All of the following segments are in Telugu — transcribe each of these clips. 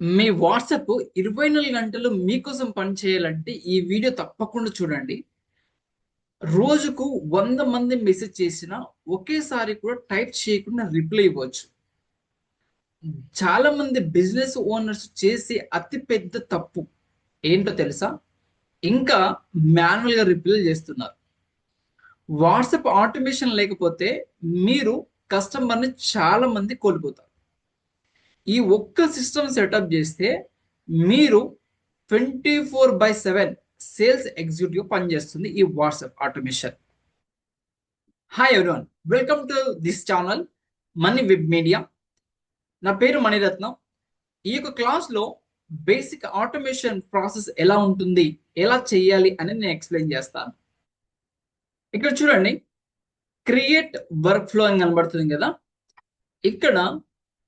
మీ వాట్సాప్ 24 గంటలు మీకోసం పనిచేయాలంటే ఈ వీడియో తప్పకుండా చూడండి. రోజుకు 100 మంది మెసేజ్ చేసినా ఒకేసారి కూడా టైప్ చేయకుండా రిప్లై ఇవ్వచ్చు. చాలా మంది బిజినెస్ ఓనర్స్ చేసే అతి పెద్ద తప్పు ఏంటో తెలుసా? ఇంకా మాన్యువల్‌గా రిప్లై చేస్తున్నారు. వాట్సాప్ ఆటోమేషన్ లేకపోతే మీరు కస్టమర్‌ని చాలా మంది కోల్పోతారు. ఈ ఒక్క సిస్టమ్ సెటప్ చేస్తే మీరు 24/7 సేల్స్ ఎగ్జిక్యూటివ్ పనిచేస్తుంది ఈ WhatsApp automation. Hi everyone, welcome to this channel money web media. నా పేరు మణిరత్నం. ఈ యొక్క క్లాస్లో బేసిక్ ఆటోమేషన్ ప్రాసెస్ ఎలా ఉంటుంది, ఎలా చేయాలి అని నేను ఎక్స్ప్లెయిన్ చేస్తాను. ఇక్కడ చూడండి, క్రియేట్ వర్క్ ఫ్లో అని కనబడుతుంది కదా. ఇక్కడ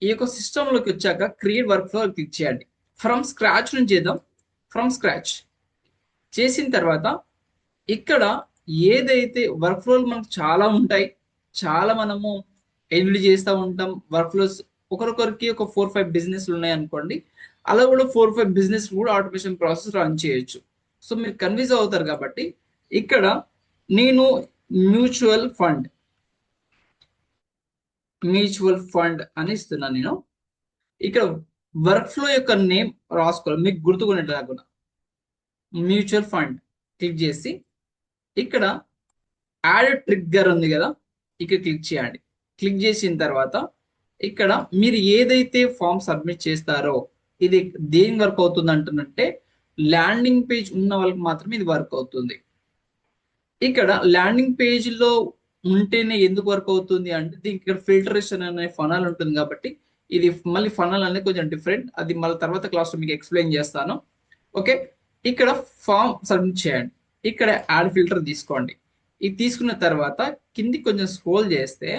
ఈ యొక్క సిస్టంలోకి వచ్చాక క్రియేట్ వర్క్ ఫ్లో క్లిక్ చేయండి. ఫ్రమ్ స్క్రాచ్ నుంచి చేద్దాం. ఫ్రమ్ స్క్రాచ్ చేసిన తర్వాత ఇక్కడ ఏదైతే వర్క్ ఫ్లోలు మనకు చాలా ఉంటాయి, చాలా మనము ఎడిట్ చేస్తూ ఉంటాం. వర్క్ ఫ్లోస్ ఒకరొకరికి ఒక 4-5 బిజినెస్లు ఉన్నాయి అనుకోండి, అలా కూడా 4-5 బిజినెస్ కూడా ఆటోమేషన్ ప్రాసెస్ రన్ చేయొచ్చు. సో మీరు కన్ఫ్యూజ్ అవుతారు కాబట్టి ఇక్కడ నేను మ్యూచువల్ ఫండ్ అని ఇస్తున్నాను. నేను ఇక్కడ వర్క్ ఫ్లో యొక్క నేమ్ రాసుకోవాలి, మీకు గుర్తుకునేట్లాగా. మ్యూచువల్ ఫండ్ క్లిక్ చేసి ఇక్కడ యాడ్ ట్రిగ్గర్ ఉంది కదా, ఇక్కడ క్లిక్ చేయండి. క్లిక్ చేసిన తర్వాత ఇక్కడ మీరు ఏదైతే ఫామ్ సబ్మిట్ చేస్తారో ఇది దేని వర్క్ అవుతుంది అంటున్నంటే, ల్యాండింగ్ పేజ్ ఉన్న వాళ్ళకి మాత్రమే ఇది వర్క్ అవుతుంది. ఇక్కడ ల్యాండింగ్ పేజ్ లో ఉంటేనే ఎందుకు వర్క్ అవుతుంది అంటే, దీనికి ఇక్కడ ఫిల్టరేషన్ అనే ఫనల్ ఉంటుంది కాబట్టి ఇది మళ్ళీ ఫనల్ అనేది కొంచెం డిఫరెంట్. అది మళ్ళీ తర్వాత క్లాస్లో మీకు ఎక్స్ప్లెయిన్ చేస్తాను. ఓకే, ఇక్కడ ఫామ్ సబ్మిట్ చేయండి. ఇక్కడ యాడ్ ఫిల్టర్ తీసుకోండి. ఇది తీసుకున్న తర్వాత కింది కొంచెం స్క్రోల్ చేస్తే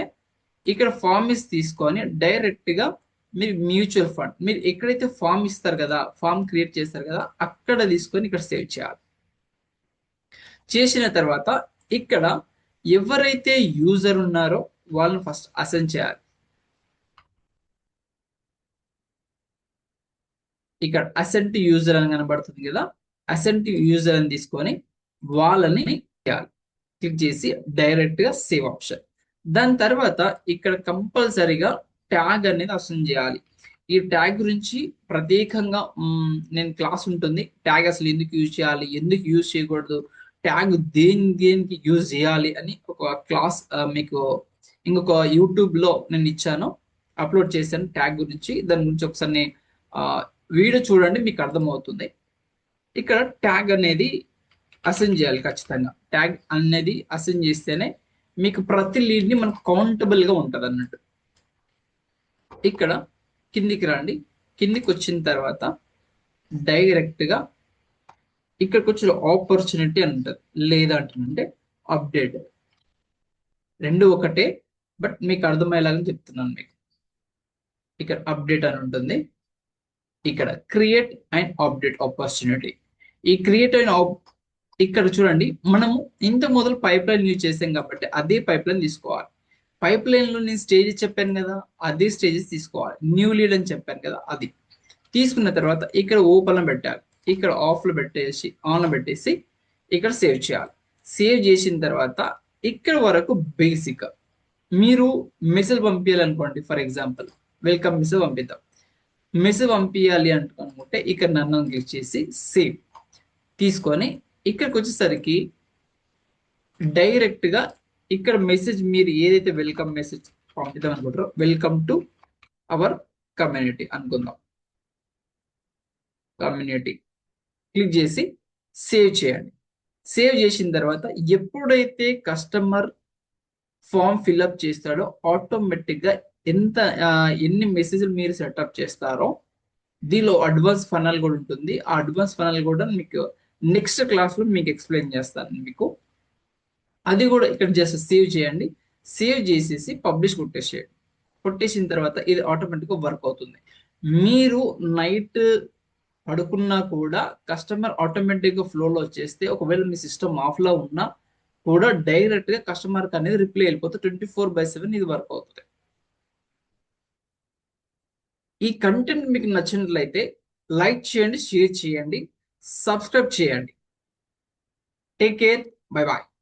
ఇక్కడ ఫామ్ ఇస్ తీసుకొని డైరెక్ట్ గా మీరు మ్యూచువల్ ఫండ్, మీరు ఎక్కడైతే ఫామ్ ఇస్తారు కదా, ఫామ్ క్రియేట్ చేస్తారు కదా, అక్కడ తీసుకొని ఇక్కడ సేవ్ చేయాలి. చేసిన తర్వాత ఇక్కడ ఎవరైతే యూజర్ ఉన్నారో వాళ్ళని ఫస్ట్ అసైన్ చేయాలి. ఇక్కడ అసెంట్ యూజర్ అని కనబడుతుంది కదా, అసెంట్ యూజర్ అని తీసుకొని వాళ్ళని చేయాలి. క్లిక్ చేసి డైరెక్ట్ గా సేవ్ ఆప్షన్. దాని తర్వాత ఇక్కడ కంపల్సరీగా ట్యాగ్ అనేది అసైన్ చేయాలి. ఈ ట్యాగ్ గురించి ప్రత్యేకంగా నేను క్లాస్ ఉంటుంది. ట్యాగ్ అసలు ఎందుకు యూజ్ చేయాలి, ఎందుకు యూజ్ చేయకూడదు, ట్యాగ్ దేనికి యూజ్ చేయాలి అని ఒక క్లాస్ మీకు ఇంకొక యూట్యూబ్ లో నేను ఇచ్చాను, అప్లోడ్ చేశాను ట్యాగ్ గురించి. దాని గురించి ఒకసారి వీడియో చూడండి, మీకు అర్థమవుతుంది. ఇక్కడ ట్యాగ్ అనేది అసైన్ చేయాలి ఖచ్చితంగా. ట్యాగ్ అనేది అసైన్ చేస్తేనే మీకు ప్రతి లీడ్ ని మనకు కౌంటబుల్ గా ఉంటది అన్నట్టు. ఇక్కడ కిందికి రండి. కిందికి వచ్చిన తర్వాత డైరెక్ట్ గా ఇక్కడికి వచ్చి ఆపర్చునిటీ అని ఉంటుంది, లేదా అంటే అప్డేట్. రెండు ఒకటే, బట్ మీకు అర్థమయ్యేలాగా చెప్తున్నాను మీకు. ఇక్కడ అప్డేట్ అని ఉంటుంది. ఇక్కడ క్రియేట్ అండ్ అప్డేట్ ఆపర్చునిటీ. ఈ క్రియేట్ అండ్ ఇక్కడ చూడండి, మనము ఇంత మొదలు పైప్ లైన్ యూజ్ చేసాం కాబట్టి అదే పైప్ లైన్ తీసుకోవాలి. పైప్ లైన్ లో నేను స్టేజెస్ చెప్పాను కదా, అదే స్టేజెస్ తీసుకోవాలి. న్యూ లీడ్ అని చెప్పాను కదా, అది తీసుకున్న తర్వాత ఇక్కడ ఓపెన్ లో పెట్టాలి. ఇక్కడ ఆఫ్ లో పెట్టేసి ఆన్ లో పెట్టేసి ఇక్కడ సేవ్ చేయాలి. సేవ్ చేసిన తర్వాత ఇక్కడ వరకు బేసిక్ మీరు మెసేజ్ పంపించాలనుకోండి. ఫర్ ఎగ్జాంపుల్ వెల్కమ్ మెసేజ్ పంపిద్దాం. మెసేజ్ పంపించాలి అనుకుంటే ఇక్కడ నన్ను క్లిక్ చేసి సేవ్ తీసుకొని ఇక్కడికి వచ్చేసరికి డైరెక్ట్ గా ఇక్కడ మెసేజ్ మీరు ఏదైతే వెల్కమ్ మెసేజ్ పంపిద్దాం అనుకుంటారో, వెల్కమ్ టు అవర్ కమ్యూనిటీ అనుకుందాం. కమ్యూనిటీ క్లిక్ చేసి సేవ్ చేయండి. సేవ్ చేసిన తర్వాత ఎప్పుడైతే కస్టమర్ ఫామ్ ఫిల్అప్ చేస్తాడో ఆటోమేటిక్ గా ఎన్ని మెసేజ్లు మీరు సెటప్ చేస్తారో దీనిలో అడ్వాన్స్ ఫనల్ కూడా ఉంటుంది. ఆ అడ్వాన్స్ ఫనల్ కూడా మీకు నెక్స్ట్ క్లాస్ లో మీకు ఎక్స్ప్లెయిన్ చేస్తాను మీకు. అది కూడా ఇక్కడ జస్ట్ సేవ్ చేయండి. సేవ్ చేసేసి పబ్లిష్ కొట్టేసేయండి. కొట్టేసిన తర్వాత ఇది ఆటోమేటిక్ గా వర్క్ అవుతుంది. మీరు నైట్ పడుకున్నా కూడా కస్టమర్ ఆటోమేటిక్ గా ఫ్లోలో వచ్చేస్తే, ఒకవేళ మీ సిస్టమ్ ఆఫ్ లో ఉన్నా కూడా డైరెక్ట్ గా కస్టమర్ అనేది రిప్లై వెళ్ళిపోతే 24/7 ఇది వర్క్ అవుతుంది. ఈ కంటెంట్ మీకు నచ్చినట్లయితే లైక్ చేయండి, షేర్ చేయండి, సబ్స్క్రైబ్ చేయండి. Take care, bye bye.